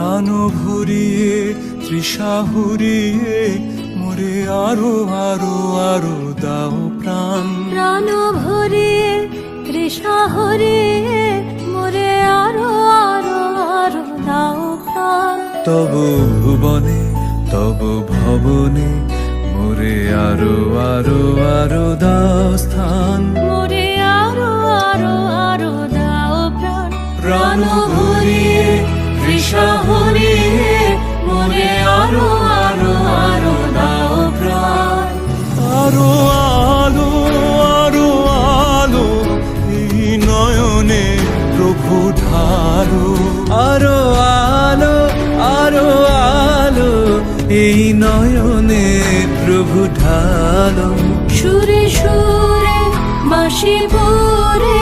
প্রাণ ভরিয়ে তৃষা হরিয়ে মোরে আরো আরো আরো দাও প্রাণ। প্রাণ ভরিয়ে তৃষা হরিয়ে মোরে আরো আরো আরো দাও প্রাণ। তব ভুবনে তব ভবনে মোরে আরো আরো আরো দাও স্থান। মোরে আরো আরো আরো দাও প্রাণ। প্রাণ ভরিয়ে তৃষা হরিয়ে মোরে আরো আরো আরো দাও প্রাণ। আরো আলো আরো আলো এই নয়নে প্রভু ঢালো। আরো আলো আরো আলো এই নয়নে প্রভু ঢালো। সুরে সুরে বাঁশি পরে